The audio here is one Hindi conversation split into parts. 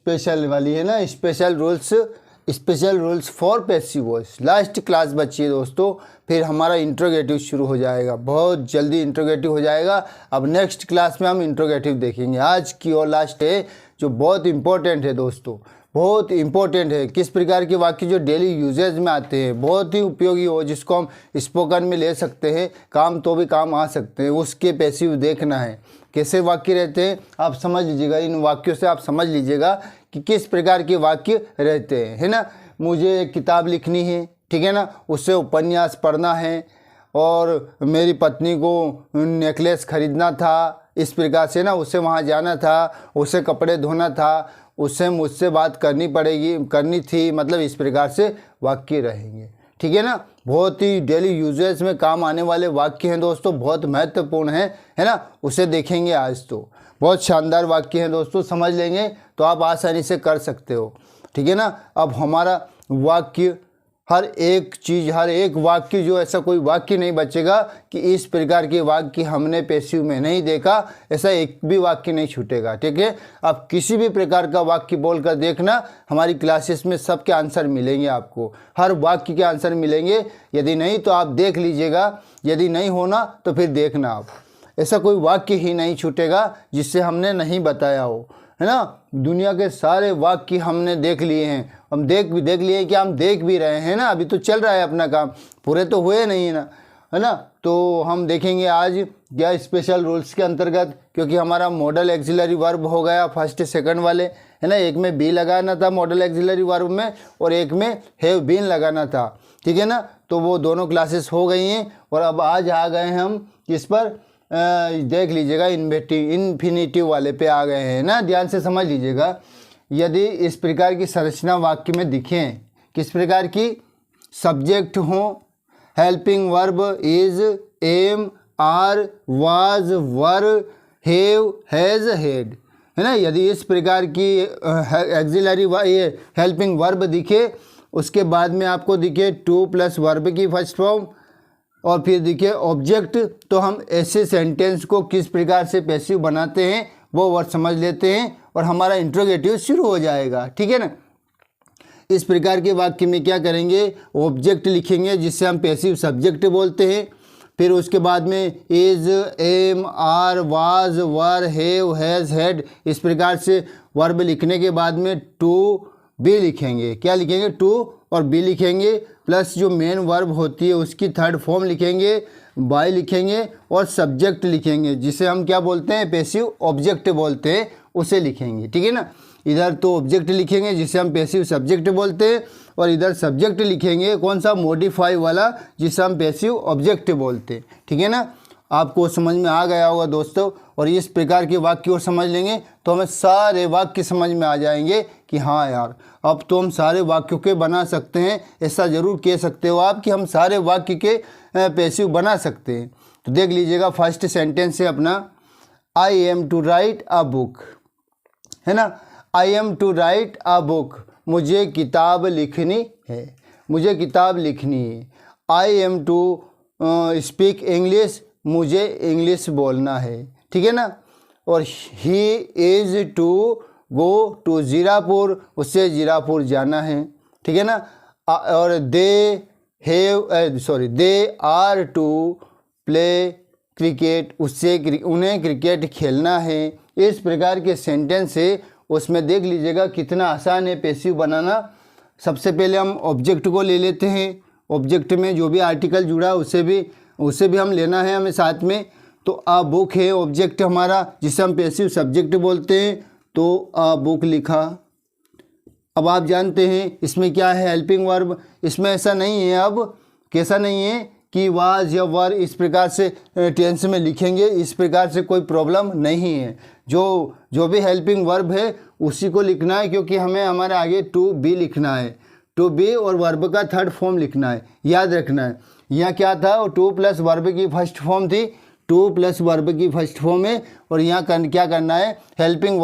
स्पेशल वाली है ना, special rules for passive voice. Last class बची है दोस्तों, फिर हमारा इंट्रोगेटिव शुरू हो जाएगा, बहुत जल्दी इंट्रोगेटिव हो जाएगा। अब नेक्स्ट क्लास में हम इंट्रोगेटिव देखेंगे। आज की और लास्ट है जो बहुत इंपॉर्टेंट है दोस्तों, बहुत इंपॉर्टेंट है। किस प्रकार के वाक्य जो डेली यूजेज में आते हैं, बहुत ही उपयोगी हो, जिसको हम स्पोकन में ले सकते हैं, काम तो भी काम आ सकते हैं, उसके पैसिव देखना है। कैसे वाक्य रहते हैं आप समझ लीजिएगा, इन वाक्यों से आप समझ लीजिएगा कि किस प्रकार के वाक्य रहते हैं, है ना। मुझे एक किताब लिखनी है, ठीक है ना, उससे उपन्यास पढ़ना है, और मेरी पत्नी को नेकलेस खरीदना था, इस प्रकार से ना, उससे वहाँ जाना था, उसे कपड़े धोना था, उससे मुझसे बात करनी थी, मतलब इस प्रकार से वाक्य रहेंगे, ठीक है ना। बहुत ही डेली यूजेस में काम आने वाले वाक्य हैं दोस्तों, बहुत महत्वपूर्ण है ना। उसे देखेंगे आज। तो बहुत शानदार वाक्य हैं दोस्तों, समझ लेंगे तो आप आसानी से कर सकते हो, ठीक है ना। अब हमारा वाक्य, हर एक चीज़, हर एक वाक्य, जो ऐसा कोई वाक्य नहीं बचेगा कि इस प्रकार के वाक्य हमने पैसिव में नहीं देखा, ऐसा एक भी वाक्य नहीं छूटेगा, ठीक है। आप किसी भी प्रकार का वाक्य बोलकर देखना, हमारी क्लासेस में सबके आंसर मिलेंगे आपको, हर वाक्य के आंसर मिलेंगे। यदि नहीं तो आप देख लीजिएगा, यदि नहीं होना तो फिर देखना आप, ऐसा कोई वाक्य ही नहीं छूटेगा जिससे हमने नहीं बताया हो, है ना। दुनिया के सारे वाक्य हमने देख लिए हैं, हम देख लिए कि हम देख भी रहे हैं ना, अभी तो चल रहा है अपना काम, पूरे तो हुए नहीं है ना, है ना। तो हम देखेंगे आज क्या स्पेशल रूल्स के अंतर्गत, क्योंकि हमारा मॉडल एक्सिलरी वर्ब हो गया फर्स्ट सेकंड वाले, है ना। एक में बी लगाना था मॉडल एक्सिलरी वर्ब में, और एक में हैव बीन लगाना था, ठीक है ना। तो वो दोनों क्लासेस हो गई हैं, और अब आज आ गए हैं हम किस पर, देख लीजिएगा, इन्फिनिटिव वाले पे आ गए हैं ना, ध्यान से समझ लीजिएगा। यदि इस प्रकार की संरचना वाक्य में दिखें, किस प्रकार की, सब्जेक्ट हो, helping verb is, am, are, was, were, have, has, had, है ना। यदि इस प्रकार की एक्सिलरी ये हेल्पिंग वर्ब दिखे, उसके बाद में आपको दिखे टू प्लस वर्ब की फर्स्ट फॉर्म, और फिर देखिए ऑब्जेक्ट, तो हम ऐसे सेंटेंस को किस प्रकार से पैसिव बनाते हैं वो वर्ड समझ लेते हैं, और हमारा इंट्रोगेटिव शुरू हो जाएगा, ठीक है ना। इस प्रकार के वाक्य में क्या करेंगे, ऑब्जेक्ट लिखेंगे जिससे हम पैसिव सब्जेक्ट बोलते हैं, फिर उसके बाद में is, am, are, was, were, have, has, had, इस प्रकार से वर्ब लिखने के बाद में टू बी लिखेंगे, क्या लिखेंगे, टू और बी लिखेंगे, प्लस जो मेन वर्ब होती है उसकी थर्ड फॉर्म लिखेंगे, बाय लिखेंगे, और सब्जेक्ट लिखेंगे जिसे हम क्या बोलते हैं, पैसिव ऑब्जेक्ट बोलते हैं, उसे लिखेंगे, ठीक है ना। इधर तो ऑब्जेक्ट लिखेंगे जिसे हम पैसिव सब्जेक्ट बोलते हैं, और इधर सब्जेक्ट लिखेंगे कौन सा, मॉडिफाई वाला, जिसे हम पैसिव ऑब्जेक्ट बोलते हैं, ठीक है ना। आपको समझ में आ गया होगा दोस्तों, और इस प्रकार के वाक्य और समझ लेंगे तो हमें सारे वाक्य समझ में आ जाएंगे कि हाँ यार, अब तो हम सारे वाक्यों के बना सकते हैं। ऐसा ज़रूर कह सकते हो आप कि हम सारे वाक्य के पैसिव बना सकते हैं। तो देख लीजिएगा, फर्स्ट सेंटेंस है अपना, I am to write a book, है ना। I am to write a book, मुझे किताब लिखनी है, मुझे किताब लिखनी है। I am to speak English, मुझे इंग्लिश बोलना है, ठीक है ना। और he is to go to Zirapur, उससे जीरापुर जाना है, ठीक है ना। और they are to play cricket, उससे उन्हें क्रिकेट खेलना है। इस प्रकार के सेंटेंस है, उसमें देख लीजिएगा कितना आसान है पैसिव बनाना। सबसे पहले हम ऑब्जेक्ट को ले लेते हैं, ऑब्जेक्ट में जो भी आर्टिकल जुड़ा उसे भी हम लेना है हमें साथ में। तो अ बुक है ऑब्जेक्ट हमारा, जिसे हम पैसिव सब्जेक्ट बोलते हैं, तो अ बुक लिखा। अब आप जानते हैं इसमें क्या है, हेल्पिंग वर्ब। इसमें ऐसा नहीं है, अब कैसा नहीं है कि वाज या वर इस प्रकार से टेंस में लिखेंगे, इस प्रकार से कोई प्रॉब्लम नहीं है। जो भी हेल्पिंग वर्ब है उसी को लिखना है, क्योंकि हमें हमारे आगे टू बी लिखना है, टू बी और वर्ब का थर्ड फॉर्म लिखना है, याद रखना है। यहाँ क्या था, टू प्लस वर्ब की फर्स्ट फॉर्म थी, टू प्लस वर्ब की फर्स्ट फॉर्म है, और यहाँ क्या करना है, हेल्पिंग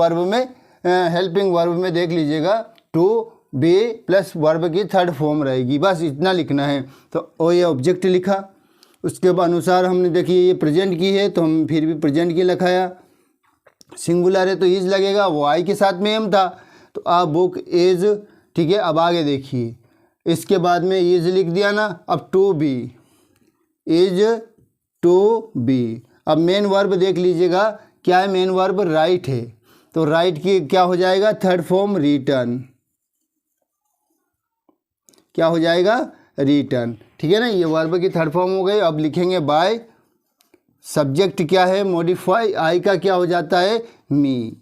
वर्ब में देख लीजिएगा टू बी प्लस वर्ब की थर्ड फॉर्म रहेगी, बस इतना लिखना है। तो ये ऑब्जेक्ट लिखा, उसके अनुसार हमने देखिए ये प्रेजेंट की है तो हम फिर भी प्रेजेंट की लिखाया। सिंगुलर है तो इज लगेगा, वो आई के साथ में एम था, तो आ बुक इज, ठीक है। अब आगे देखिए, इसके बाद में इज लिख दिया ना, अब to be, is to be. अब मेन वर्ब देख लीजिएगा, क्या है मेन वर्ब, राइट है, तो राइट की क्या हो जाएगा, थर्ड फॉर्म रिटर्न, क्या हो जाएगा, रिटर्न, ठीक है ना। ये वर्ब की थर्ड फॉर्म हो गई। अब लिखेंगे बाय, सब्जेक्ट क्या है, मॉडिफाई, आई का क्या हो जाता है, मी।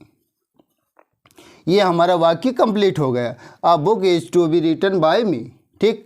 ये हमारा वाक्य कंप्लीट हो गया। A book is to be written by me, ठीक।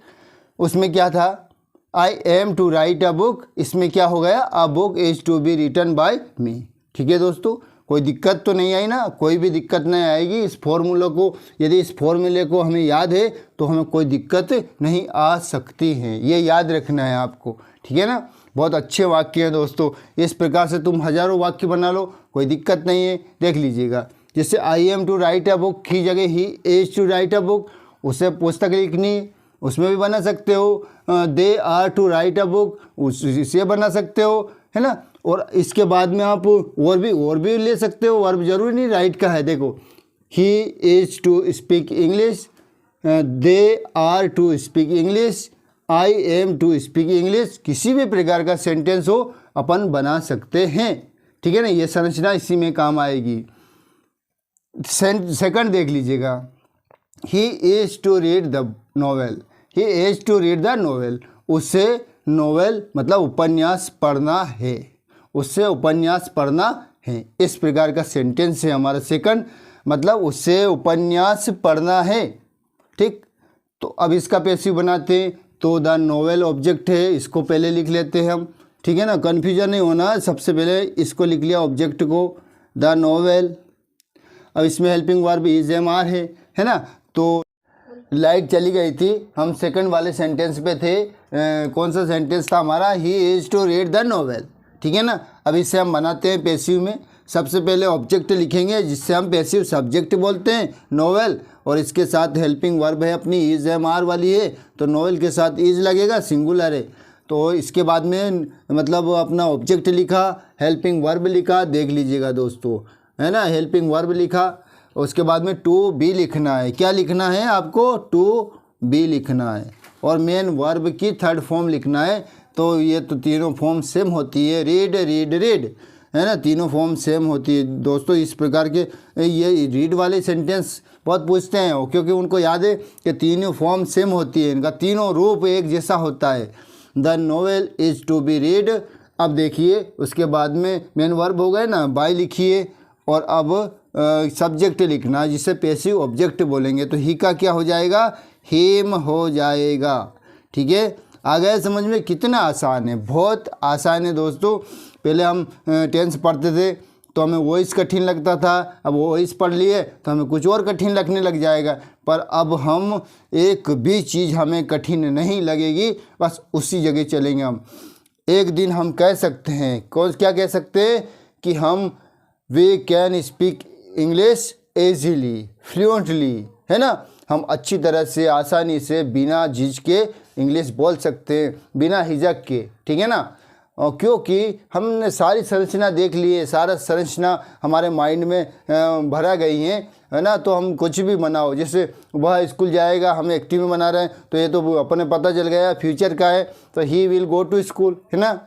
उसमें क्या था, I am to write a book, इसमें क्या हो गया, a book is to be written by me, ठीक है दोस्तों। कोई दिक्कत तो नहीं आई ना, कोई भी दिक्कत नहीं आएगी इस फॉर्मूला को, यदि इस फॉर्मूले को हमें याद है तो हमें कोई दिक्कत नहीं आ सकती है, ये याद रखना है आपको, ठीक है ना। बहुत अच्छे वाक्य हैं दोस्तों, इस प्रकार से तुम हज़ारों वाक्य बना लो, कोई दिक्कत नहीं है। देख लीजिएगा, जैसे I am to write a book की जगह he is to write a book, उससे पुस्तक लिखनी, उसमें भी बना सकते हो। They are to write a book, उससे बना सकते हो, है ना। और इसके बाद में आप और भी ले सकते हो, वर्ब जरूरी नहीं राइट का है। देखो, he is to speak English, they are to speak English, I am to speak English, किसी भी प्रकार का सेंटेंस हो अपन बना सकते हैं, ठीक है ना। ये संरचना इसी में काम आएगी। सेकंड देख लीजिएगा, he is to read the novel, he is to read the novel, उससे नॉवेल मतलब उपन्यास पढ़ना है, उससे उपन्यास पढ़ना है। इस प्रकार का सेंटेंस है हमारा सेकंड, मतलब उससे उपन्यास पढ़ना है, ठीक। तो अब इसका पैसिव बनाते हैं, तो द नॉवेल ऑब्जेक्ट है, इसको पहले लिख लेते हैं हम, ठीक है ना, कन्फ्यूजन नहीं होना। सबसे पहले इसको लिख लिया ऑब्जेक्ट को, द नॉवेल। अब इसमें helping verb is am are है ना। तो लाइट चली गई थी, हम सेकंड वाले सेंटेंस पे थे। कौन सा सेंटेंस था हमारा, he is to read the novel, ठीक है ना। अब इससे हम बनाते हैं पैसिव में। सबसे पहले ऑब्जेक्ट लिखेंगे, जिससे हम पैसिव सब्जेक्ट बोलते हैं, नॉवेल, और इसके साथ हेल्पिंग वर्ब है अपनी इज एम आर वाली है, तो नॉवेल के साथ इज लगेगा, सिंगुलर है। तो इसके बाद में मतलब अपना ऑब्जेक्ट लिखा, हेल्पिंग वर्ब लिखा, देख लीजिएगा दोस्तों, है ना। हेल्पिंग वर्ब लिखा, उसके बाद में टू बी लिखना है। क्या लिखना है आपको, टू बी लिखना है, और मेन वर्ब की थर्ड फॉर्म लिखना है। तो ये तो तीनों फॉर्म सेम होती है, रीड रीड रीड, है ना, तीनों फॉर्म सेम होती है दोस्तों। इस प्रकार के ये रीड वाले सेंटेंस बहुत पूछते हैं, क्योंकि उनको याद है कि तीनों फॉर्म सेम होती है, इनका तीनों रूप एक जैसा होता है। The novel is to be read. अब देखिए, उसके बाद में मेन वर्ब हो गए ना, बाय लिखिए, और अब सब्जेक्ट लिखना, जिसे पैसिव ऑब्जेक्ट बोलेंगे। तो ही का क्या हो जाएगा, हिम हो जाएगा, ठीक है। आ गया समझ में, कितना आसान है, बहुत आसान है दोस्तों। पहले हम टेंस पढ़ते थे तो हमें वॉइस कठिन लगता था, अब वॉइस पढ़ लिए तो हमें कुछ और कठिन लगने लग जाएगा। पर अब हम एक भी चीज़ हमें कठिन नहीं लगेगी, बस उसी जगह चलेंगे हम। एक दिन हम कह सकते हैं, क्या कह सकते हैं कि हम we can speak English easily, fluently, है ना। हम अच्छी तरह से, आसानी से, बिना झिझक के इंग्लिश बोल सकते हैं, बिना हिचक के, ठीक है ना। और क्योंकि हमने सारी संरचना देख ली है, सारा संरचना हमारे माइंड में भरा गई है ना। तो हम कुछ भी बनाओ, जैसे वह स्कूल जाएगा, हम एक्टिव में बना रहे हैं, तो ये तो अपने पता चल गया फ्यूचर का है, तो he will go to school, है ना।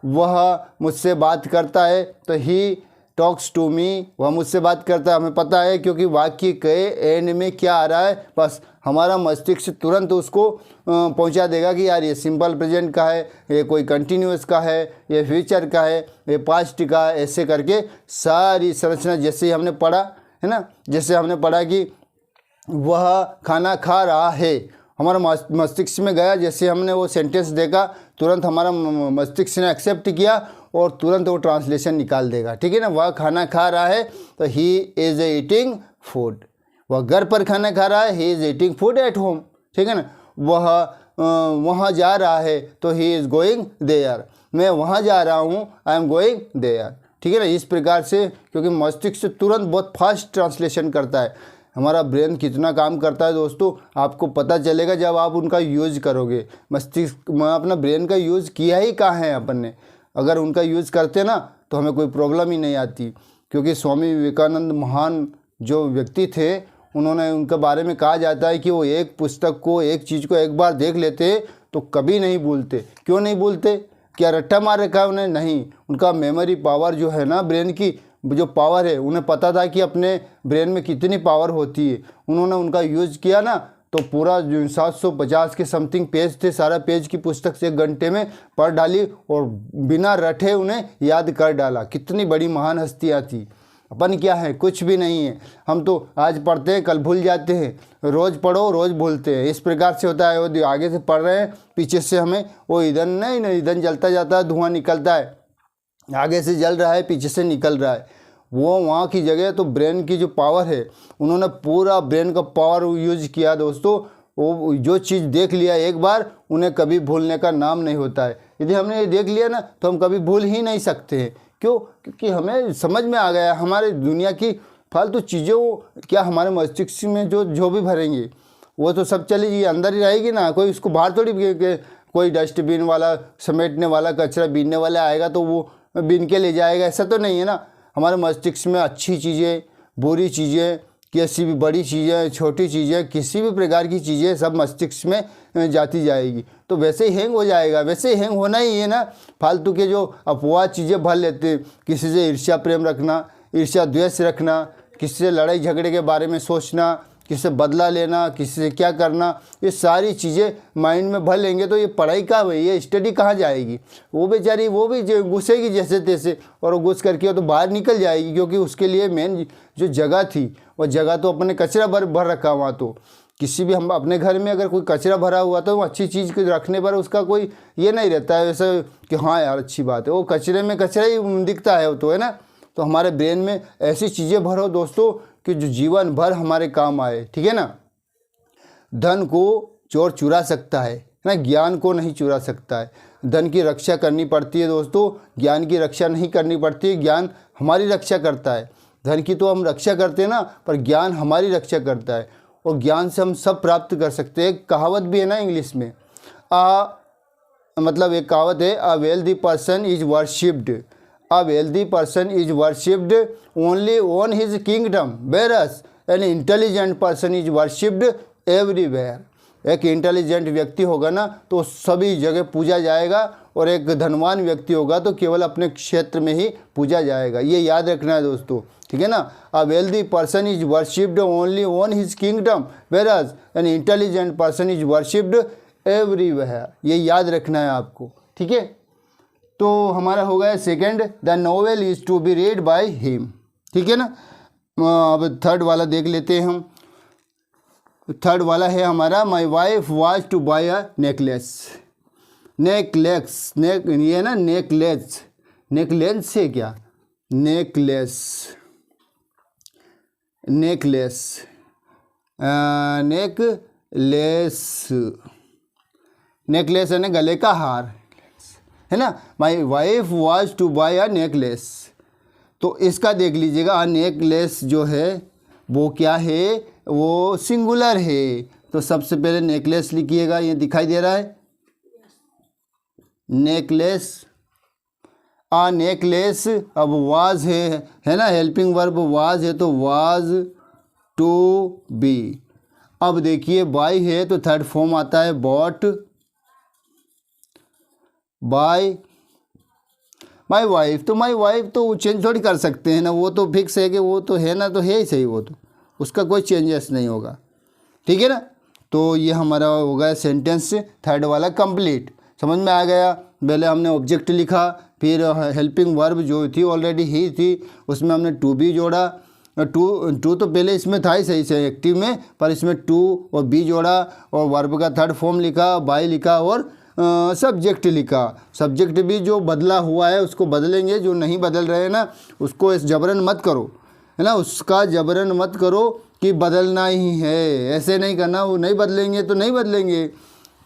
वह मुझसे बात करता है, तो ही टॉक्स टू मी, वह मुझसे बात करता है, हमें पता है, क्योंकि वाक्य के एंड में क्या आ रहा है, बस हमारा मस्तिष्क तुरंत उसको पहुंचा देगा कि यार ये सिंपल प्रेजेंट का है, ये कोई कंटिन्यूअस का है, ये फ्यूचर का है, ये पास्ट का है। ऐसे करके सारी संरचना, जैसे ही हमने पढ़ा है ना, जैसे हमने पढ़ा कि वह खाना खा रहा है, हमारा मस्तिष्क में गया, जैसे हमने वो सेंटेंस देखा, तुरंत हमारा मस्तिष्क ने एक्सेप्ट किया और तुरंत वो ट्रांसलेशन निकाल देगा, ठीक है ना। वह खाना खा रहा है, तो ही इज़ ईटिंग फूड, वह घर पर खाना खा रहा है, he is eating food at home, ठीक है ना। वह वहाँ जा रहा है, तो ही इज़ गोइंग देयर, मैं वहाँ जा रहा हूँ, आई एम गोइंग देयर, ठीक है ना। इस प्रकार से, क्योंकि मस्तिष्क तुरंत बहुत फास्ट ट्रांसलेशन करता है। हमारा ब्रेन कितना काम करता है दोस्तों, आपको पता चलेगा जब आप उनका यूज़ करोगे। मस्तिष्क में अपना ब्रेन का यूज़ किया ही कहाँ है अपन ने, अगर उनका यूज़ करते ना तो हमें कोई प्रॉब्लम ही नहीं आती। क्योंकि स्वामी विवेकानंद महान जो व्यक्ति थे, उन्होंने उनके बारे में कहा जाता है कि वो एक पुस्तक को, एक चीज़ को एक बार देख लेते तो कभी नहीं भूलते। क्यों नहीं भूलते? क्या रट्टा मार रखा है उन्हें? नहीं, उनका मेमोरी पावर जो है ना, ब्रेन की जो पावर है, उन्हें पता था कि अपने ब्रेन में कितनी पावर होती है। उन्होंने उनका यूज़ किया ना, तो पूरा जो 750 के समथिंग पेज थे, सारा पेज की पुस्तक से 1 घंटे में पढ़ डाली और बिना रटे उन्हें याद कर डाला। कितनी बड़ी महान हस्तियाँ थी। अपन क्या है? कुछ भी नहीं है। हम तो आज पढ़ते हैं, कल भूल जाते हैं। रोज़ पढ़ो, रोज़ भूलते हैं। इस प्रकार से होता है। वो आगे से पढ़ रहे हैं, पीछे से हमें वो ईंधन नहीं, ईंधन जलता जाता है, धुआं निकलता है, आगे से जल रहा है, पीछे से निकल रहा है। वो वहाँ की जगह तो ब्रेन की जो पावर है, उन्होंने पूरा ब्रेन का पावर यूज किया दोस्तों। वो जो चीज़ देख लिया एक बार, उन्हें कभी भूलने का नाम नहीं होता है। यदि हमने ये देख लिया ना, तो हम कभी भूल ही नहीं सकते हैं। क्यों? क्योंकि हमें समझ में आ गया हमारे दुनिया की फालतू चीज़ें वो क्या हमारे मस्तिष्क में जो भी भरेंगे, वो तो सब चली अंदर ही रहेगी ना। कोई उसको बाहर थोड़ी कोई डस्टबिन वाला, समेटने वाला, कचरा बीनने वाला आएगा तो वो बीन के ले जाएगा, ऐसा तो नहीं है ना। हमारे मस्तिष्क में अच्छी चीज़ें, बुरी चीज़ें, कैसी भी बड़ी चीज़ें, छोटी चीज़ें, किसी भी प्रकार की चीज़ें सब मस्तिष्क में जाती जाएगी। तो वैसे ही हैंग हो जाएगा। वैसे ही हैंग होना ही है ना। फालतू के जो अपवाद चीज़ें भर लेते हैं, किसी से ईर्ष्या प्रेम रखना, ईर्ष्या द्वेष रखना, किसी से लड़ाई झगड़े के बारे में सोचना, किसी से बदला लेना, किसी से क्या करना, ये सारी चीज़ें माइंड में भर लेंगे तो ये पढ़ाई कहाँ हुई? ये स्टडी कहाँ जाएगी? वो बेचारी वो भी घुसेगी जैसे तैसे, और वो घुस करके तो बाहर निकल जाएगी। क्योंकि उसके लिए मेन जो जगह थी, वो जगह तो अपने कचरा भर रखा वहाँ। तो किसी भी हम अपने घर में अगर कोई कचरा भरा हुआ तो अच्छी चीज़ के रखने पर उसका कोई ये नहीं रहता है वैसे कि हाँ यार अच्छी बात है। वो कचरे में कचरा ही दिखता है वो तो, है ना। तो हमारे ब्रेन में ऐसी चीज़ें भरो दोस्तों कि जो जीवन भर हमारे काम आए, ठीक है ना। धन को चोर चुरा सकता है ना, ज्ञान को नहीं चुरा सकता है। धन की रक्षा करनी पड़ती है दोस्तों, ज्ञान की रक्षा नहीं करनी पड़ती है। ज्ञान हमारी रक्षा करता है। धन की तो हम रक्षा करते हैं ना, पर ज्ञान हमारी रक्षा करता है। और ज्ञान से हम सब प्राप्त कर सकते हैं। कहावत भी है ना इंग्लिश में, मतलब एक कहावत है, a wealthy person is worshipped, A wealthy person is worshipped only on his kingdom, whereas an intelligent person is worshipped everywhere. एक इंटेलिजेंट व्यक्ति होगा ना तो सभी जगह पूजा जाएगा, और एक धनवान व्यक्ति होगा तो केवल अपने क्षेत्र में ही पूजा जाएगा। ये याद रखना है दोस्तों, ठीक है ना। A wealthy person is worshipped only on his kingdom, whereas an intelligent person is worshipped everywhere. ये याद रखना है आपको, ठीक है। तो हमारा हो गया second, the novel is to be read by him, ठीक है ना। अब थर्ड वाला देख लेते हैं हम। थर्ड वाला है हमारा, my wife was to buy a necklace. ये ना नेकलेस, नेकलेस है क्या? नेकलेस है ना, गले का हार, है ना। My wife was to buy a necklace. तो इसका देख लीजिएगा, अ नेकलेस जो है वो क्या है? वो सिंगुलर है। तो सबसे पहले नेकलेस लिखिएगा, ये दिखाई दे रहा है नेकलेस। अ नेकलेस, अब वाज है ना, हेल्पिंग वर्ब वाज है तो वाज टू बी। अब देखिए बाय है तो थर्ड फॉर्म आता है बॉट बाय माई वाइफ। तो माई वाइफ तो चेंज थोड़ी कर सकते हैं ना, वो तो फिक्स है कि वो तो है ना, तो है ही सही, वो तो उसका कोई चेंजेस नहीं होगा, ठीक है ना। तो ये हमारा हो गया सेंटेंस थर्ड वाला कंप्लीट। समझ में आ गया। पहले हमने ऑब्जेक्ट लिखा, फिर हेल्पिंग वर्ब जो थी ऑलरेडी ही थी, उसमें हमने टू बी जोड़ा। टू तो पहले इसमें था ही सही से एक्टिव में, पर इसमें टू और बी जोड़ा, और वर्ब का थर्ड फॉर्म लिखा, बाय लिखा, और सब्जेक्ट लिखा। सब्जेक्ट भी जो बदला हुआ है उसको बदलेंगे, जो नहीं बदल रहे हैं ना उसको जबरन मत करो, है ना। उसका जबरन मत करो कि बदलना ही है, ऐसे नहीं करना। वो नहीं बदलेंगे तो नहीं बदलेंगे।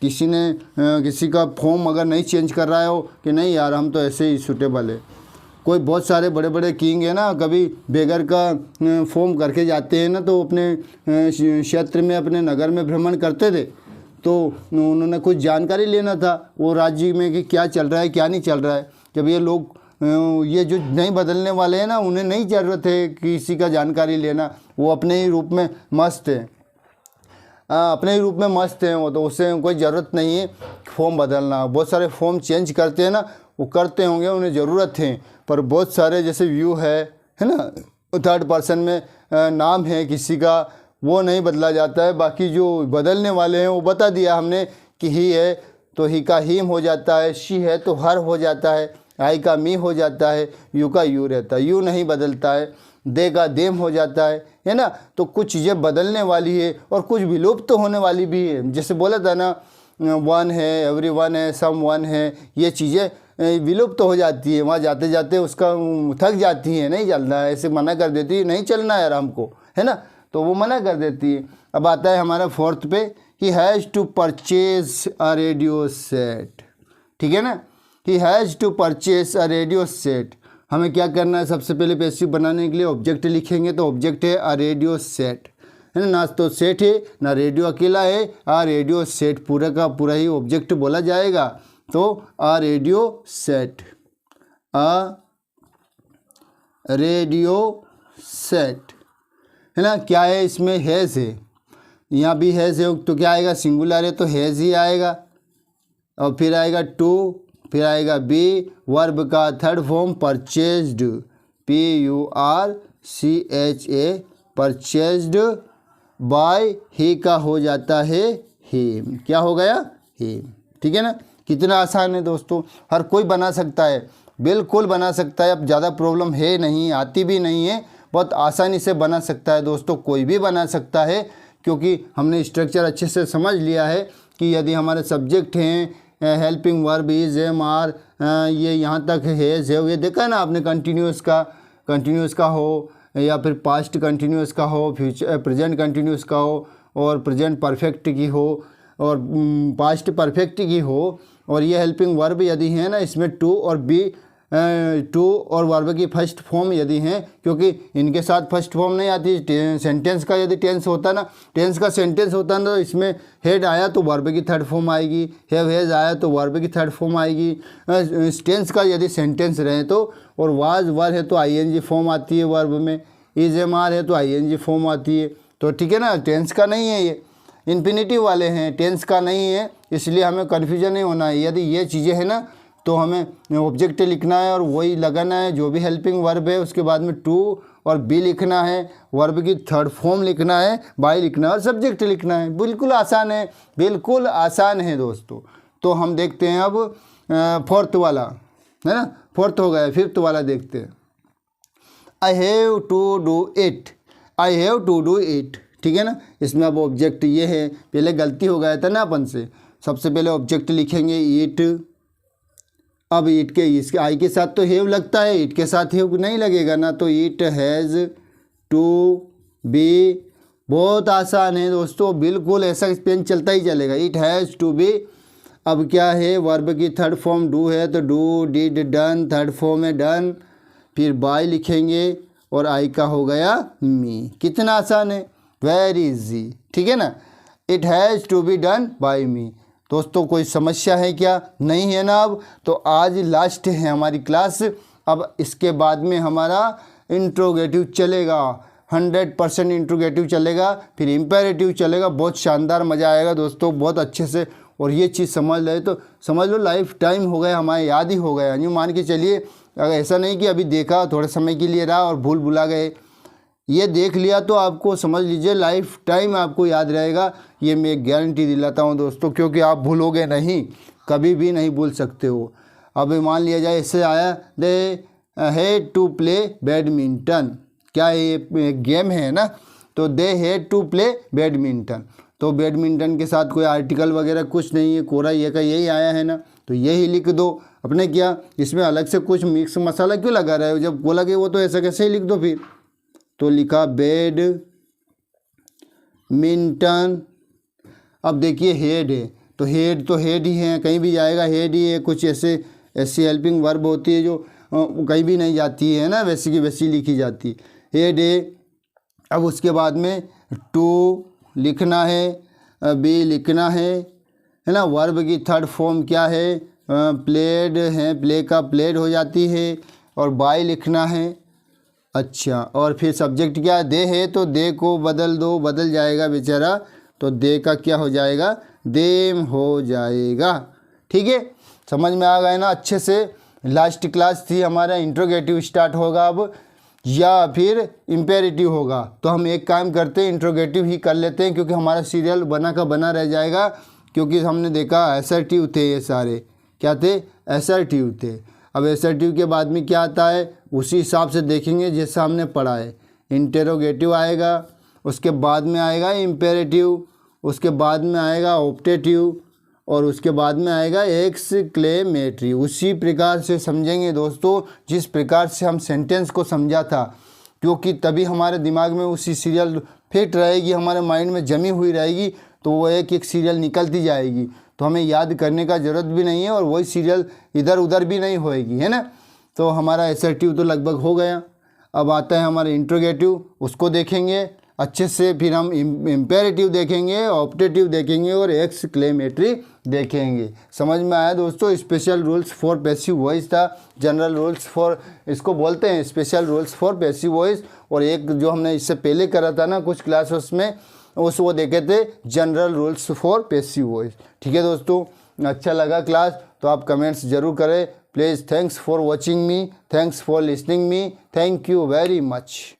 किसी का फॉर्म अगर नहीं चेंज कर रहा हो कि नहीं यार हम तो ऐसे ही सूटेबल है। कोई बहुत सारे बड़े बड़े किंग है ना, कभी बेगर का फॉर्म करके जाते हैं ना, तो अपने क्षेत्र में, अपने नगर में भ्रमण करते थे। तो उन्होंने कुछ जानकारी लेना था वो राज्य में कि क्या चल रहा है क्या नहीं चल रहा है। जब ये लोग ये जो नहीं बदलने वाले हैं ना, उन्हें नहीं ज़रूरत है किसी का जानकारी लेना, वो अपने ही रूप में मस्त है, अपने ही रूप में मस्त हैं वो, तो उससे कोई ज़रूरत नहीं है फॉर्म बदलना। बहुत सारे फॉर्म चेंज करते हैं ना, वो करते होंगे, उन्हें ज़रूरत है, पर बहुत सारे जैसे व्यू है ना, थर्ड पर्सन में नाम है किसी का, वो नहीं बदला जाता है। बाकी जो बदलने वाले हैं वो बता दिया हमने कि ही है तो ही का हीम हो जाता है, शी है तो हर हो जाता है, आई का मी हो जाता है, यू का यू रहता है, यू नहीं बदलता है, दे का देम हो जाता है ना। तो कुछ चीज़ें बदलने वाली है और कुछ विलुप्त तो होने वाली भी है। जैसे बोला था ना, वन है, एवरी वन है, सम वन है, ये चीज़ें विलुप्त हो जाती है, वहाँ जाते जाते उसका थक जाती है, नहीं चलना है, ऐसे मना कर देती है, नहीं चलना यार हमको, है ना, तो वो मना कर देती है। अब आता है हमारा फोर्थ पे, he has to purchase a radio set, ठीक है ना, he has to purchase a radio set. हमें क्या करना है, सबसे पहले पैसिव बनाने के लिए ऑब्जेक्ट लिखेंगे, तो ऑब्जेक्ट है अ रेडियो सेट, है ना तो सेट है ना, रेडियो अकेला है, अ रेडियो सेट पूरा का पूरा ही ऑब्जेक्ट बोला जाएगा। तो अ रेडियो सेट, अ रेडियो सेट, है ना। क्या है इसमें, हैज़ है, यहाँ भी हैज़ है, तो क्या आएगा, सिंगुलर है तो हैज़ ही आएगा, और फिर आएगा टू, फिर आएगा बी, वर्ब का third form purchased, PURCHA, purchased, by ही का हो जाता है हिम, क्या हो गया, हिम, ठीक है ना। कितना आसान है दोस्तों, हर कोई बना सकता है, बिल्कुल बना सकता है। अब ज़्यादा प्रॉब्लम है नहीं, आती भी नहीं है, बहुत आसानी से बना सकता है दोस्तों, कोई भी बना सकता है, क्योंकि हमने स्ट्रक्चर अच्छे से समझ लिया है कि यदि हमारे सब्जेक्ट हैं helping verb is, am, are, ये यहाँ तक हैज़ है, ये देखा ना आपने, कंटिन्यूस का हो, या फिर पास्ट कंटिन्यूस का हो, फ्यूचर प्रेजेंट कंटिन्यूस का हो, और प्रेजेंट परफेक्ट की हो, और पास्ट परफेक्ट की हो, और ये हेल्पिंग वर्ब यदि है ना, इसमें टू और बी, टू और वर्ब की फर्स्ट फॉर्म यदि हैं, क्योंकि इनके साथ फर्स्ट फॉर्म नहीं आती। सेंटेंस का यदि टेंस होता ना, टेंस का सेंटेंस होता ना, तो इसमें हेड आया तो वर्ब की थर्ड फॉर्म आएगी, हैव हैज़ आया तो वर्ब की थर्ड फॉर्म आएगी। टेंस का यदि सेंटेंस रहे तो, और वाज वर है तो ING फॉर्म आती है वर्ब में, इज, एम, आर है तो ING फॉर्म आती है, तो ठीक है ना। टेंस का नहीं है, ये इन्फिनिटिव वाले हैं, टेंस का नहीं है, इसलिए हमें कन्फ्यूजन नहीं होना है। यदि ये चीज़ें हैं ना, तो हमें ऑब्जेक्ट लिखना है और वही लगाना है जो भी हेल्पिंग वर्ब है, उसके बाद में टू और बी लिखना है, वर्ब की थर्ड फॉर्म लिखना है, बाय लिखना है और सब्जेक्ट लिखना है। बिल्कुल आसान है, बिल्कुल आसान है दोस्तों। तो हम देखते हैं अब फोर्थ वाला, है ना, फोर्थ हो गया, फिफ्थ वाला देखते हैं। I have to do it, I have to do it, ठीक है ना। इसमें अब ऑब्जेक्ट ये है, पहले गलती हो गया था ना अपन से, सबसे पहले ऑब्जेक्ट लिखेंगे ईट, अब ईट के इसके आई के साथ तो हैव लगता है, ईट के साथ हैव नहीं लगेगा ना, तो ईट हैज़ टू बी, बहुत आसान है दोस्तों, बिल्कुल ऐसा पेन चलता ही चलेगा, इट हैज़ टू बी। अब क्या है, वर्ब की थर्ड फॉर्म डू है तो do, did, done, third form है डन, फिर बाय लिखेंगे और आई का हो गया मी। कितना आसान है, वेरी इजी, ठीक है ना। It has to be done by me. दोस्तों कोई समस्या है क्या, नहीं है ना। अब तो आज लास्ट है हमारी क्लास, अब इसके बाद में हमारा इंट्रोगेटिव चलेगा, 100% इंट्रोगेटिव चलेगा, फिर इम्पेरेटिव चलेगा। बहुत शानदार मज़ा आएगा दोस्तों, बहुत अच्छे से। और ये चीज़ समझ ले तो समझ लो लाइफ टाइम हो गया, हमारे याद ही हो गया, यूँ मान के चलिए। अगर ऐसा नहीं कि अभी देखा थोड़े समय के लिए रहा और भूल भुला गए, ये देख लिया तो आपको समझ लीजिए लाइफ टाइम आपको याद रहेगा, ये मैं गारंटी दिलाता हूँ दोस्तों, क्योंकि आप भूलोगे नहीं, कभी भी नहीं भूल सकते हो। अब मान लिया जाए इससे आया, they had to play badminton, क्या ये गेम है ना, तो they had to play badminton, तो बैडमिंटन के साथ कोई आर्टिकल वगैरह कुछ नहीं है, कोरा ये का यही आया है ना, तो यही लिख दो। अपने क्या इसमें अलग से कुछ मिक्स मसाला क्यों लगा रहे हो, जब बोला कि वो तो ऐसा कैसे ही लिख दो फिर। तो लिखा बेड मिंटन। अब देखिए हेड है तो हेड ही है, कहीं भी जाएगा हेड ही है। कुछ ऐसी हेल्पिंग वर्ब होती है जो कहीं भी नहीं जाती है ना, वैसी की वैसी लिखी जाती, हेड है। अब उसके बाद में टू लिखना है, बी लिखना है ना। वर्ब की थर्ड फॉर्म क्या है, प्लेड है, प्ले का प्लेड हो जाती है, और बाय लिखना है। अच्छा, और फिर सब्जेक्ट क्या दे है, तो दे को बदल दो, बदल जाएगा बेचारा, तो दे का क्या हो जाएगा, देम हो जाएगा। ठीक है, समझ में आ गया ना अच्छे से। लास्ट क्लास थी हमारा इंट्रोगेटिव स्टार्ट होगा अब या फिर इम्पेरेटिव होगा, तो हम एक काम करते हैं इंट्रोगेटिव ही कर लेते हैं, क्योंकि हमारा सीरियल बना का बना रह जाएगा। क्योंकि हमने देखा असर्टिव थे ये सारे, क्या थे, असर्टिव थे। अब असर्टिव के बाद में क्या आता है उसी हिसाब से देखेंगे जैसा हमने पढ़ा है। इंटेरोगेटिव आएगा, उसके बाद में आएगा इम्पेरेटिव, उसके बाद में आएगा ऑप्टेटिव, और उसके बाद में आएगा एक्सक्लेमेटरी। उसी प्रकार से समझेंगे दोस्तों जिस प्रकार से हम सेंटेंस को समझा था, क्योंकि तभी हमारे दिमाग में उसी सीरियल फिट रहेगी, हमारे माइंड में जमी हुई रहेगी, तो वो एक एक सीरियल निकलती जाएगी, तो हमें याद करने का ज़रूरत भी नहीं है, और वही सीरियल इधर उधर भी नहीं होएगी, है ना। तो हमारा असर्टिव तो लगभग हो गया। अब आता है हमारा इंट्रोगेटिव, उसको देखेंगे अच्छे से, फिर हम इम्पेरेटिव देखेंगे, ऑप्टेटिव देखेंगे और एक्सक्लेमेटरी देखेंगे। समझ में आया दोस्तों। Special rules for passive voice था, जनरल रूल्स फॉर, इसको बोलते हैं special rules for passive voice. और एक जो हमने इससे पहले करा था ना कुछ क्लासेस में, वो देखे थे general rules for passive voice. ठीक है दोस्तों, अच्छा लगा क्लास तो आप कमेंट्स ज़रूर करें please. Thanks for watching me, thanks for listening me, thank you very much.